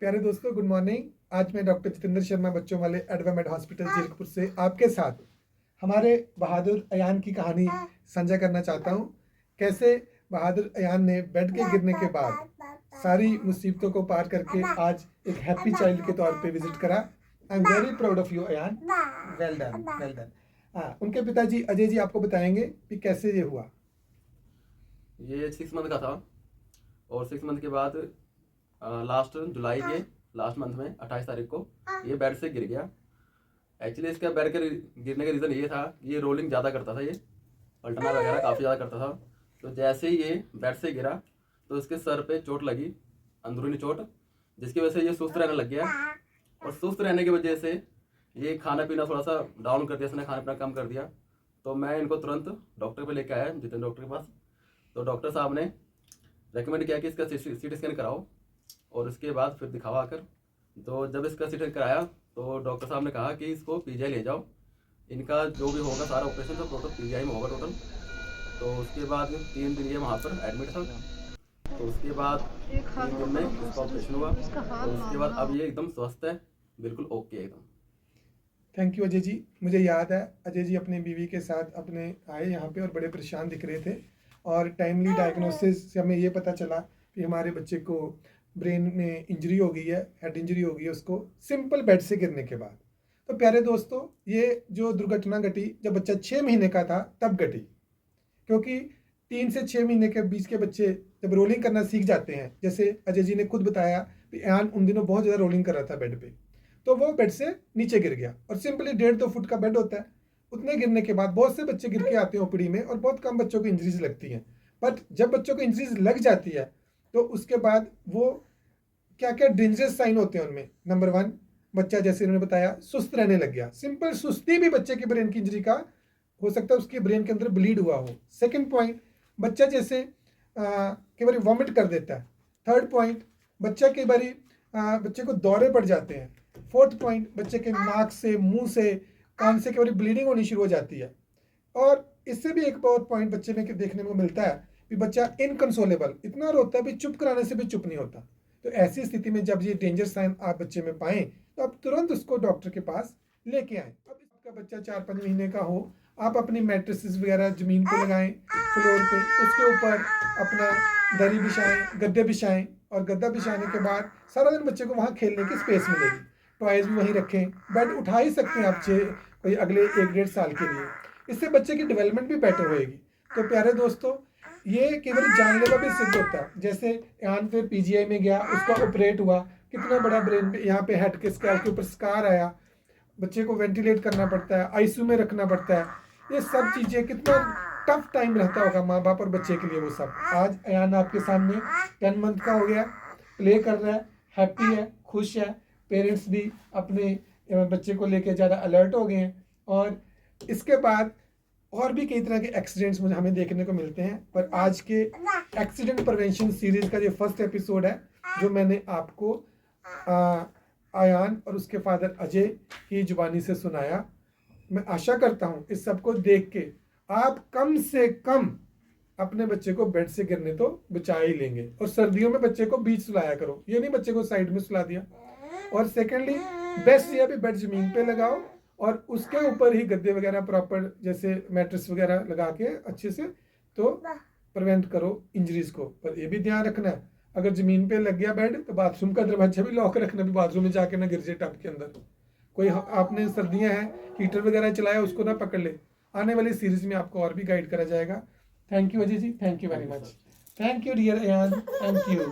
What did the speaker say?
प्यारे दोस्तों, good morning. आज मैं डॉक्टर जितेंद्र शर्मा बच्चों वाले एडवामेड हॉस्पिटल जीरकपुर से आपके साथ हमारे बहादुर अयान की कहानी साझा करना चाहता हूँ। कैसे बहादुर अयान ने बेड के गिरने के बाद सारी मुसीबतों को पार करके आज एक हैप्पी चाइल्ड के तौर पे विजिट करा। I am very proud of you Ayaan, well done, well done. उनके पिताजी अजय जी आपको बताएंगे कि कैसे ये हुआ। ये 6 मंथ का था और 6 मंथ के बाद लास्ट जुलाई के लास्ट मंथ में 28 तारीख को ये बेड से गिर गया। एक्चुअली इसका बेड के गिरने का रीज़न ये था कि ये रोलिंग ज़्यादा करता था, ये पलटना वगैरह काफ़ी ज़्यादा करता था। तो जैसे ही ये बेड से गिरा तो इसके सर पे चोट लगी, अंदरूनी चोट, जिसकी वजह से ये सुस्त रहने लग गया। और सुस्त रहने की वजह से ये खाना पीना थोड़ा सा डाउन कर दिया, इसने खाना पीना कम कर दिया। तो मैं इनको तुरंत डॉक्टर पे लेके आया, जितेंद्र डॉक्टर के पास। तो डॉक्टर साहब ने रेकमेंड किया कि इसका सीटी स्कैन कराओ और उसके बाद फिर दिखाओ आकर। तो जब इसका सीटी कराया तो डॉक्टर साहब ने कहा कि इसको पीजीआई ले जाओ, इनका जो भी होगा सारा ऑपरेशन तो टोटल पीजीआई में होगा टोटल। तो उसके बाद 3 दिन ये वहाँ पर एडमिट था। तो उसके बाद 3 दिन में इसका ऑपरेशन हुआ और उसके बाद अब ये एकदम स्वस्थ है, बिल्कुल ओके एकदम। थैंक यू अजय जी। मुझे याद है अजय जी अपनी बीवी के साथ अपने आए यहाँ पे और बड़े परेशान दिख रहे थे और टाइमली डायग्नोसिस से हमें ये पता चला कि हमारे बच्चे को ब्रेन में इंजरी हो गई है, हेड इंजरी हो गई है उसको सिंपल बेड से गिरने के बाद। तो प्यारे दोस्तों, ये जो दुर्घटना घटी जब बच्चा 6 महीने का था तब घटी, क्योंकि 3 से 6 महीने के बीच के बच्चे जब रोलिंग करना सीख जाते हैं, जैसे अजय जी ने खुद बताया कि अयान उन दिनों बहुत ज़्यादा रोलिंग कर रहा था बेड पे, तो वो बेड से नीचे गिर गया। और सिंपली 1.5-2 फुट का बेड होता है, उतने गिरने के बाद बहुत से बच्चे गिर के आते हैं ओपीडी में और बहुत कम बच्चों को इंजरीज लगती हैं। बट जब बच्चों को इंजरीज लग जाती है तो उसके बाद वो क्या क्या डेंजरस साइन होते हैं उनमें। नंबर 1, बच्चा जैसे उन्होंने बताया सुस्त रहने लग गया। सिंपल सुस्ती भी बच्चे के ब्रेन की इंजरी का हो सकता है, उसके ब्रेन के अंदर ब्लीड हुआ हो। सेकंड पॉइंट, बच्चा जैसे कई बार वॉमिट कर देता है। थर्ड पॉइंट, बच्चा कई बार बच्चे को दौरे पड़ जाते हैं। फोर्थ पॉइंट, बच्चे के नाक से, मुंह से, कान से कई बार ब्लीडिंग होनी शुरू हो जाती है। और इससे भी एक और पॉइंट बच्चे में देखने को मिलता है कि बच्चा इनकंसोलेबल, इतना रोता है भी चुप कराने से भी चुप नहीं होता। तो ऐसी स्थिति में जब ये डेंजर साइन आप बच्चे में पाएं तो आप तुरंत उसको डॉक्टर के पास लेके आएं। अब आपका बच्चा 4-5 महीने का हो, आप अपनी मैट्रेसेस वगैरह ज़मीन पे लगाएं, फ्लोर पे, उसके ऊपर अपना दरी बिछाएं, गद्दे बिछाएं और गद्दा बिछाने के बाद सारा दिन बच्चे को वहाँ खेलने की स्पेस मिलेगी। टॉयज़ भी वहीं रखें, बेड उठा ही सकते हैं आप कोई अगले 1-1.5 साल के लिए। इससे बच्चे की डेवलपमेंट भी बेटर होएगी। तो प्यारे दोस्तों, ये केवल जानलेवा भी सिद्ध होता है। जैसे यान फिर पीजीआई में गया, उसका ऑपरेट हुआ, कितना बड़ा ब्रेन पे यहाँ पे हेड के स्कैल के ऊपर स्कार आया, बच्चे को वेंटिलेट करना पड़ता है, आईसीयू में रखना पड़ता है। ये सब चीज़ें कितना टफ टाइम रहता होगा माँ बाप और बच्चे के लिए वो सब। आज अयान आपके सामने 10 मंथ का हो गया, प्ले कर रहा है, हैप्पी है, खुश है। पेरेंट्स भी अपने बच्चे को लेकर ज़्यादा अलर्ट हो गए हैं। और इसके बाद और भी कई तरह के एक्सीडेंट्स मुझे हमें देखने को मिलते हैं, पर आज के एक्सीडेंट प्रिवेंशन सीरीज का ये फर्स्ट एपिसोड है जो मैंने आपको अयान और उसके फादर अजय की जुबानी से सुनाया। मैं आशा करता हूँ इस सब को देख के आप कम से कम अपने बच्चे को बेड से गिरने तो बचा ही लेंगे। और सर्दियों में बच्चे को बीच सुलाया करो, ये नहीं बच्चे को साइड में सुला दिया। और सेकेंडली, बेस्ट ये भी बेड जमीन पे लगाओ और उसके ऊपर ही गद्दे वगैरह प्रॉपर जैसे मैट्रेस वगैरह लगा के अच्छे से तो प्रिवेंट करो इंजरीज को। पर ये भी ध्यान रखना है, अगर ज़मीन पे लग गया बेड तो बाथरूम का दरवाजा भी लॉक रखना, भी बाथरूम में जाके ना गिर जाए टब के अंदर। कोई आपने सर्दियां हैं हीटर वगैरह चलाया उसको ना पकड़ ले। आने वाली सीरीज में आपको और भी गाइड करा जाएगा। Thank you Ajay ji, thank you very much. Thank you dear Ayaan, thank you.